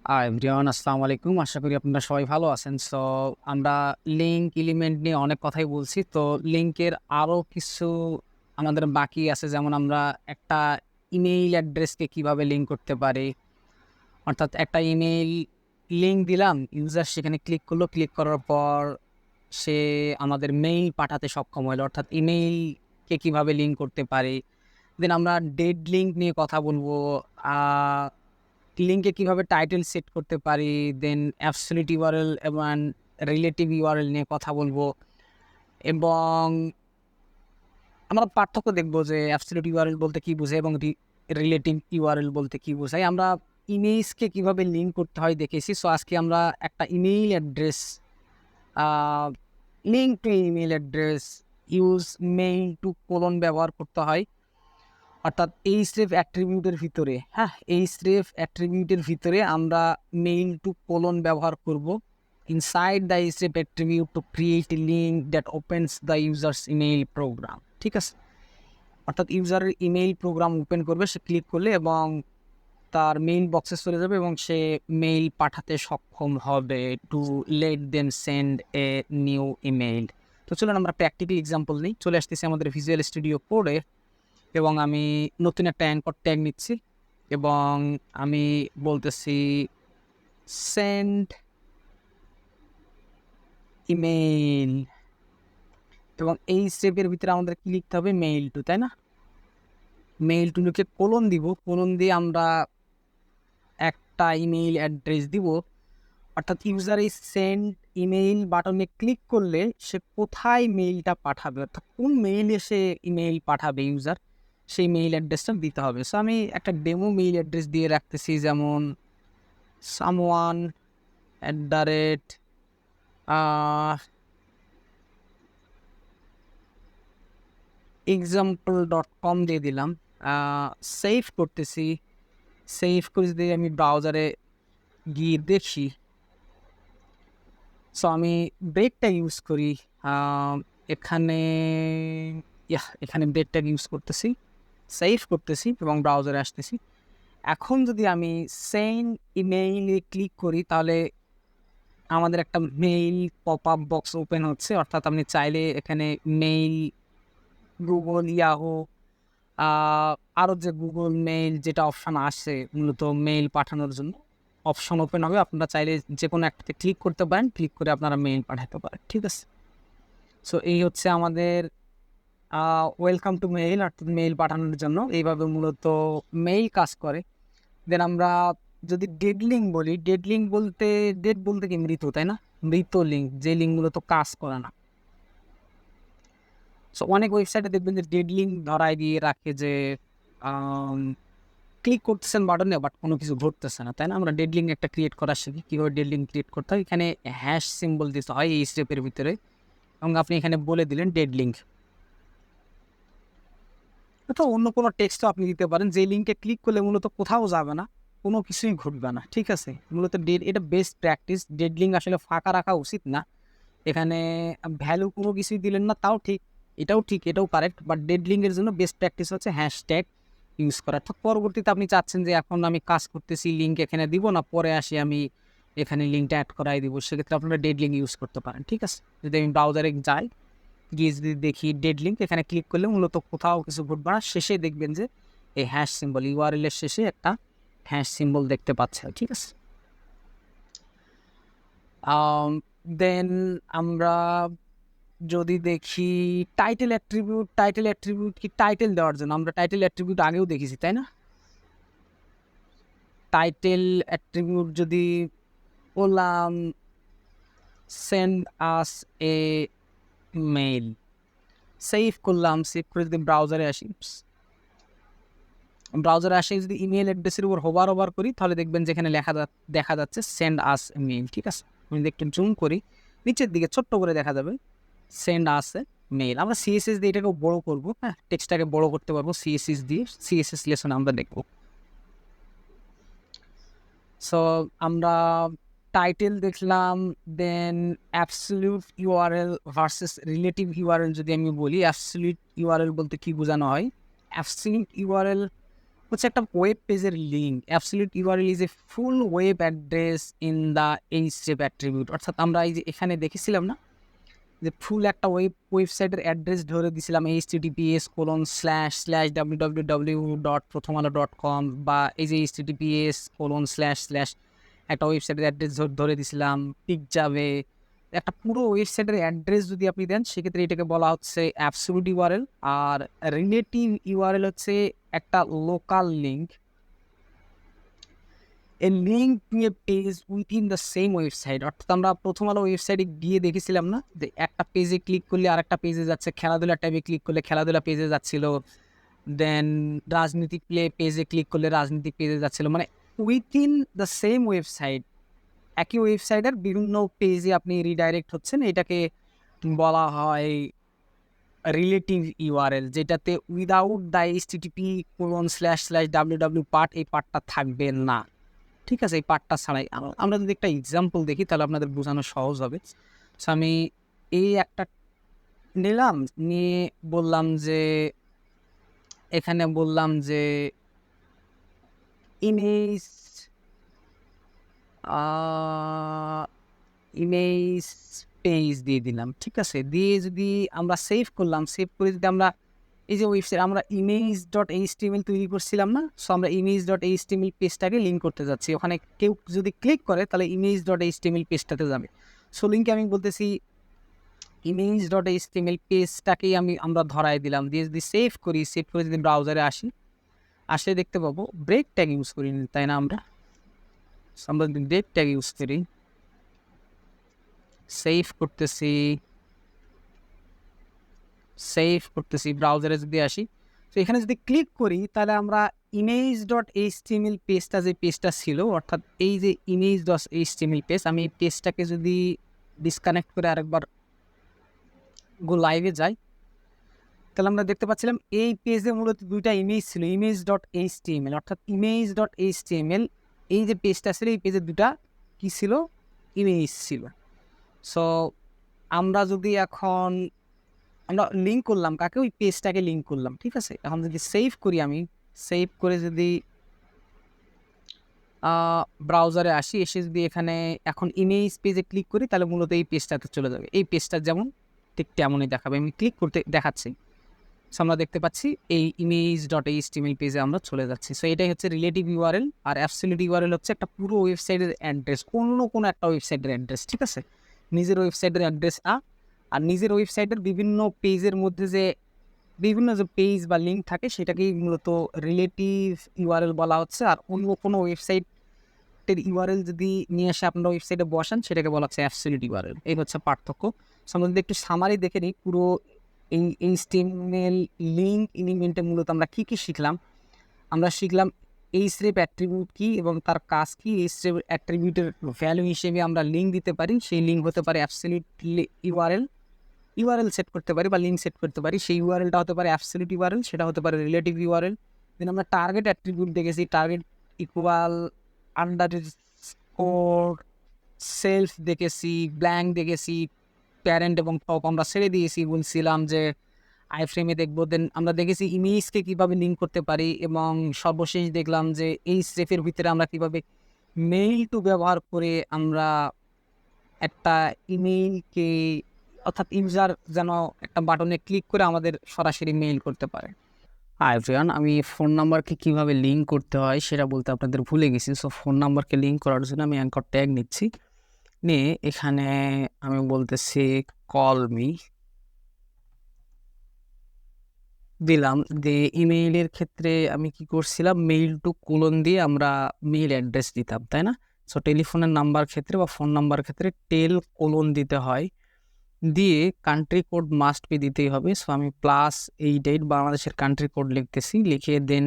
Everyone আসসালামু আলাইকুম। আশা করি আপনারা সবাই ভালো আছেন। সো আমরা লিঙ্ক এলিমেন্ট নিয়ে অনেক কথাই বলছি। তো লিঙ্কের আরো কিছু আমাদের বাকি আছে। যেমন আমরা একটা ইমেইল অ্যাড্রেসকে কিভাবে লিঙ্ক করতে পারি। অর্থাৎ একটা ইমেইল লিঙ্ক দিলাম, ইউজার সেখানে ক্লিক করলো। ক্লিক করার পর সে আমাদের মেইল পাঠাতে সক্ষম হলো। অর্থাৎ ইমেইলকে কিভাবে লিঙ্ক করতে পারি। দেন আমরা ডেড লিঙ্ক নিয়ে কথা বলবো। আ লিঙ্কে কিভাবে টাইটেল সেট করতে পারি, দেন অ্যাবসলিউট ইউআরএল এবং রিলেটিভ ইউআরএল নিয়ে কথা বলবো এবং আমরা পার্থক্য দেখব যে অ্যাবসলিউট ইউআরএল বলতে কি বোঝায় এবং রিলেটিভ ইউআরএল বলতে কি বোঝায়। আমরা ইমেজকে কিভাবে লিঙ্ক করতে হয় দেখেছি। সো আজকে আমরা একটা email address link to email address use mail two colon ব্যবহার করতে হয়। অর্থাৎ href অ্যাট্রিবিউটের ভিতরে href অ্যাট্রিবিউটের ভিতরে আমরা মেইল টু কোলন ব্যবহার করব inside the href attribute to create a link that opens the users email program. ঠিক আছে, অর্থাৎ ইউজারের ইমেইল প্রোগ্রাম ওপেন করবে, সে ক্লিক করলে এবং তার মেইল বক্সে চলে যাবে এবং সে মেইল পাঠাতে সক্ষম হবে to let them send a new email. তো চলুন আমরা প্র্যাকটিক্যাল এক্সাম্পল নিই। চলে আসতেছি আমাদের ভিজুয়াল স্টুডিও কোডে এবং আমি নতুন একটা অ্যাঙ্কর ট্যাগ নিচ্ছি এবং আমি বলতেছি সেন্ড ইমেইল এবং এই স্টেপের ভিতরে আমাদের কি লিখতে হবে, মেইল টু, তাই না? মেইল টু লিখে কোলন দিব, কোলন দিয়ে আমরা একটা ইমেইল অ্যাড্রেস দিব। অর্থাৎ ইউজার এই সেন্ড ইমেইল বাটনে ক্লিক করলে সে কোথায় মেইলটা পাঠাবে, অর্থাৎ কোন মেইলে সে ইমেইল পাঠাবে ইউজার, সেই মেইল অ্যাড্রেসটা দিতে হবে। সো আমি একটা ডেমো মেইল অ্যাড্রেস দিয়ে রাখতেছি, যেমন someone@example.com দিয়ে দিলাম। সেভ করতেছি। সেভ করে যদি আমি ব্রাউজারে গিয়ে দেখি, সো আমি ব্রেক ইউজ করি। এখানে এখানে ব্রেক ইউজ করতেছি, সেভ করতেছি এবং ব্রাউজারে আসতেছি। এখন যদি আমি সেন্ড ইমেইলে ক্লিক করি তাহলে আমাদের একটা mail pop up box open হচ্ছে। অর্থাৎ আপনি চাইলে এখানে মেইল, গুগল, ইয়াহু, আরও যে গুগল মেইল যেটা অপশান আসে মূলত মেইল পাঠানোর জন্য অপশন ওপেন হবে। আপনারা চাইলে যে কোনো একটাতে ক্লিক করতে পারেন, ক্লিক করে আপনারা মেইল পাঠাতে পারেন। ঠিক আছে, সো এই হচ্ছে আমাদের ওয়েলকাম টু মেইল, অর্থাৎ মেইল পাঠানোর জন্য এইভাবে মূলত মেইল কাজ করে। দেন আমরা যদি ডেড লিঙ্ক বলি, ডেড বলতে কি মৃত, তাই না? মৃত লিঙ্ক, যে লিঙ্ক মূলত কাজ করে না। সো অনেক ওয়েবসাইটে দেখবেন যে ডেড লিঙ্ক ধরায় দিয়ে রাখে যে ক্লিক করতেছেন বাটনে বাট কোনো কিছু ঘটতেছে না, তাই না? আমরা ডেড লিঙ্ক একটা ক্রিয়েট করা শিখি, কীভাবে ডেড লিঙ্ক ক্রিয়েট করতে হয়। এখানে হ্যাশ সিম্বল দিতে হয় এই স্টেপের ভিতরে এবং আপনি এখানে বলে দিলেন ডেড লিঙ্ক। অথবা অন্য কোনো টেক্সটও আপনি দিতে পারেন, যে লিঙ্কে ক্লিক করলে মূলত কোথাও যাবে না, কোনো কিছুই ঘটবে না। ঠিক আছে, মূলত এটা বেস্ট প্র্যাকটিস। ডেড লিঙ্ক আসলে ফাঁকা রাখা উচিত না। এখানে ভ্যালু কোনো কিছুই দিলেন না, তাও ঠিক, এটাও ঠিক, এটাও কারেক্ট। বাট ডেড লিঙ্কের জন্য বেস্ট প্র্যাকটিস হচ্ছে হ্যাশট্যাগ ইউজ করা। অর্থাৎ পরবর্তীতে আপনি চাচ্ছেন যে এখন আমি কাজ করতেছি, লিঙ্ক এখানে দিব না, পরে আসি আমি এখানে লিঙ্কটা অ্যাড করাই দিব, সেক্ষেত্রে আপনারা ডেড লিঙ্ক ইউজ করতে পারেন। ঠিক আছে, যদি আমি ব্রাউজারে যাই, গিয়ে যদি দেখি ডেড লিঙ্ক, এখানে ক্লিক করলে মূলত কোথাও কিছু ঘটবে না। শেষে দেখবেন যে এই হ্যাশ সিম্বল, ইউআরএল এর শেষে একটা হ্যাশ সিম্বল দেখতে পাচ্ছে। ঠিক আছে, দেন আমরা যদি দেখি টাইটেল অ্যাট্রিবিউট কি টাইটেল দেওয়ার জন্য, আমরা টাইটেল অ্যাট্রিবিউট আগেও দেখেছি, তাই না? টাইটেল অ্যাট্রিবিউট যদি বললাম সেন্ড আস এ মেইল, সেভ করলাম, সেভ করে যদি ব্রাউজারে আসি, যদি ইমেল অ্যাড্রেসের উপর হোভার করি তাহলে দেখবেন যেখানে দেখা যাচ্ছে সেন্ড আস মেইল। ঠিক আছে, আমি একটু জুম করি, নিচের দিকে ছোট্ট করে দেখা যাবে সেন্ড আস এ মেইল। আমরা সিএসএস দিয়ে এটাকে বড় করবো, টেক্সটটাকে বড় করতে পারবো সিএসএস দিয়ে। সিএসএস লেসনে আমরা দেখবো। সো আমরা টাইটেল দেখলাম, then absolute URL versus relative URL যদি আমি বলি, অ্যাবসলিউট ইউআরএল বলতে কি বোঝানো হয়? অ্যাবসলিউট ইউআরএল হচ্ছে একটা ওয়েব পেজের link. Absolute URL is a full web address in the HTML attribute. অর্থাৎ আমরা এই যে এখানে দেখেছিলাম না যে ফুল একটা ওয়েবসাইটের অ্যাড্রেস ধরে দিছিলাম https://www.prothomalo.com, বা এই যে https:// একটা ওয়েবসাইটের অ্যাড্রেস ধরে দিছিলাম পিক যাবে। একটা পুরো ওয়েবসাইটের অ্যাড্রেস যদি আপনি দেন সেক্ষেত্রে এটাকে বলা হচ্ছে অ্যাবসলিউট ইউআরএল। আর রিলেটিভ ইউআরএল হচ্ছে একটা local link, A link to A page within the same website. অর্থাৎ আমরা প্রথম আলো ওয়েবসাইটে গিয়ে দেখেছিলাম না যে একটা পেজে ক্লিক করলে আর একটা পেজে যাচ্ছে, খেলাধুলা ট্যাবে ক্লিক করলে খেলাধুলা পেজে যাচ্ছিল, দেন রাজনীতিক পেজে ক্লিক করলে রাজনীতিক পেজে যাচ্ছিল। মানে উইথিন দ্য সেম ওয়েবসাইট, একই ওয়েবসাইটের বিভিন্ন পেজে আপনি রিডাইরেক্ট হচ্ছেন, এটাকে বলা হয় রিলেটিভ ইউআরএল, যেটাতে উইদাউট দ্য http://www পার্ট, এই পার্টটা থাকবে না। ঠিক আছে, এই পার্টটা ছাড়াই আমরা যদি একটা এক্সাম্পল দেখি তাহলে আপনাদের বোঝানো সহজ হবে। সো আমি এই একটা নিলাম, নিয়ে বললাম যে এখানে বললাম যে ইমেজ ইমেজ পেজ দিয়ে দিলাম। ঠিক আছে, দিয়ে যদি আমরা সেভ করলাম, সেভ করে যদি আমরা এই যে ওয়েবসাইট আমরা image.html তৈরি করছিলাম না, সো আমরা image.html পেজটাকে লিঙ্ক করতে যাচ্ছি। ওখানে কেউ যদি ক্লিক করে তাহলে image.html পেজটাতে যাবে। সো লিঙ্কে আমি বলতেছি image.html পেজটাকেই আমরা ধরাই দিলাম, দিয়ে যদি সেভ করি, সেভ করে যদি ব্রাউজারে আসলে দেখতে পাবো ব্রেক ট্যাগ ইউজ করি, তাই না? আমরা যদি ব্রেক ট্যাগ ইউজ করি, সেভ করতেছি ব্রাউজারে যদি আসি, তো এখানে যদি ক্লিক করি তাহলে আমরা image.html পেজটা, যে পেজটা ছিল, অর্থাৎ এই যে image.html পেজ, আমি এই পেজটাকে যদি ডিসকানেক্ট করে আরেকবার গো লাইভে যাই, তাহলে আমরা দেখতে পাচ্ছিলাম এই পেজে মূলত দুইটা ইমেজ ছিল, image.html, অর্থাৎ image.html এই যে পেজটা ছিল, এই পেজে দুটা কি ছিল, ইমেজ ছিল। সো আমরা যদি এখন আমরা লিঙ্ক করলাম কাকে, ওই পেজটাকে লিঙ্ক করলাম। ঠিক আছে, এখন যদি সেভ করি, আমি সেভ করে যদি ব্রাউজারে আসি, এসে যদি এখানে এখন ইমেজ পেজে ক্লিক করি তাহলে মূলত এই পেজটাতে চলে যাবে। এই পেজটা যেমন ঠিক তেমনই দেখাবে, আমি ক্লিক করতে দেখাচ্ছি। সো আমরা দেখতে পাচ্ছি এই image.html পেজে আমরা চলে যাচ্ছি। সো এটাই হচ্ছে রিলেটিভ ইউআরএল। আর অ্যাবসলিউট ইউআরএল হচ্ছে একটা পুরো ওয়েবসাইটের অ্যাড্রেস, অন্য কোনো একটা ওয়েবসাইটের অ্যাড্রেস। ঠিক আছে, নিজের ওয়েবসাইটের অ্যাড্রেস আর নিজের ওয়েবসাইটের বিভিন্ন পেজের মধ্যে যে বিভিন্ন যে পেজ বা লিঙ্ক থাকে সেটাকেই মূলত রিলেটিভ ইউআরএল বলা হচ্ছে। আর অন্য কোনো ওয়েবসাইটের ইউআরএল যদি নিয়ে এসে আপনারা ওয়েবসাইটে বসান সেটাকে বলা হচ্ছে অ্যাবসলিউট ইউআরএল। এই হচ্ছে পার্থক্য। সো আমরা যদি একটু সামারি দেখে নিই পুরো এই HTML লিঙ্ক এলিমেন্টে মূলত আমরা কী শিখলাম। আমরা শিখলাম href অ্যাট্রিবিউট কী এবং তার কাজ কী। href অ্যাট্রিবিউটের ভ্যালু হিসেবে আমরা লিঙ্ক দিতে পারি, সেই লিঙ্ক হতে পারে অ্যাবসলিউট ইউআরএল সেট করতে পারি বা লিঙ্ক সেট করতে পারি। সেই ইউআরএলটা হতে পারে অ্যাবসলিউট ইউআরএল, সেটা হতে পারে রিলেটিভ ইউআরএল। দেন আমরা টার্গেট অ্যাট্রিবিউট দেখেছি, টার্গেট ইকুয়াল আন্ডারস্কোর সেলফ দেখেছি, ব্ল্যাঙ্ক দেখেছি, প্যারেন্ট এবং টপ আমরা ছেড়ে দিয়েছি, বলছিলাম যে আই ফ্রেমে দেখবো। দেন আমরা দেখেছি ইমেজকে কীভাবে লিঙ্ক করতে পারি, এবং সর্বশেষ দেখলাম যে এই স্টেপের ভিতরে আমরা কীভাবে মেইল টু ব্যবহার করে আমরা একটা ইমেইলকে, অর্থাৎ ইউজার যেন একটা বাটনে ক্লিক করে আমাদের সরাসরি মেইল করতে পারে। হাই এভরিওয়ান, আমি ফোন নাম্বারকে কীভাবে লিঙ্ক করতে হয় সেটা বলতে আপনাদের ভুলে গেছি। সো ফোন নাম্বারকে লিঙ্ক করার জন্য আমি অ্যাঙ্কর ট্যাগ নিচ্ছি, নিয়ে এখানে আমি বলতেছি কল মি দিলাম। দিয়ে ইমেইলের ক্ষেত্রে আমি কি করছিলাম, মেইল টু কোলন দিয়ে আমরা মেইল অ্যাড্রেস দিতাম, তাই না? সো টেলিফোনের নাম্বার ক্ষেত্রে বা ফোন নাম্বার ক্ষেত্রে টেল কোলন দিতে হয়, দিয়ে কান্ট্রি কোড মাস্ট বি দিতেই হবে। সো আমি +88 বাংলাদেশের কান্ট্রি কোড লিখতেছি, লিখে দেন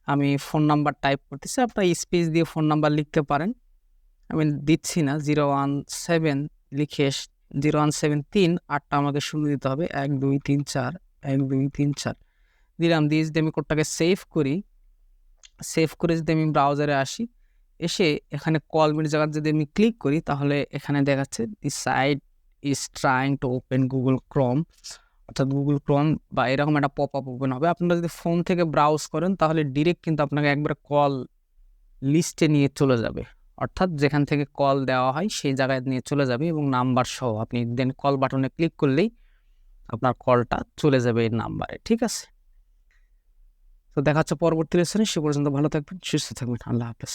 আমি ফোন নাম্বার টাইপ করতেছি। আপনারা স্পেস দিয়ে ফোন নাম্বার লিখতে পারেন, আমি দিচ্ছি না। 017 লিখে 0173 8টা আমাকে শুরু দিতে হবে, 1234 1234 দিলাম। দিয়ে যদি আমি কোডটাকে সেভ করি, সেভ করে যদি আমি ব্রাউজারে আসি, এসে এখানে কল মির জায়গায় যদি আমি ক্লিক করি তাহলে এখানে দেখাচ্ছে the site is trying to open Google Chrome, অর্থাৎ গুগল ক্রোম বা এরকম একটা পপ আপ ওপেন হবে। আপনারা যদি ফোন থেকে ব্রাউজ করেন তাহলে ডিরেক্ট কিন্তু আপনাকে একবারে কল লিস্টে নিয়ে চলে যাবে, অর্থাৎ যেখান থেকে কল দেওয়া হয় সেই জায়গায় নিয়ে চলে যাবে এবং নাম্বার সহ আপনি দেন কল বাটনে ক্লিক করলেই আপনার কলটা চলে যাবে এই নাম্বারে। ঠিক আছে, তো দেখা হচ্ছে পরবর্তী লেসনে। সে পর্যন্ত ভালো থাকবেন, সুস্থ থাকবেন। আল্লাহ হাফেজ।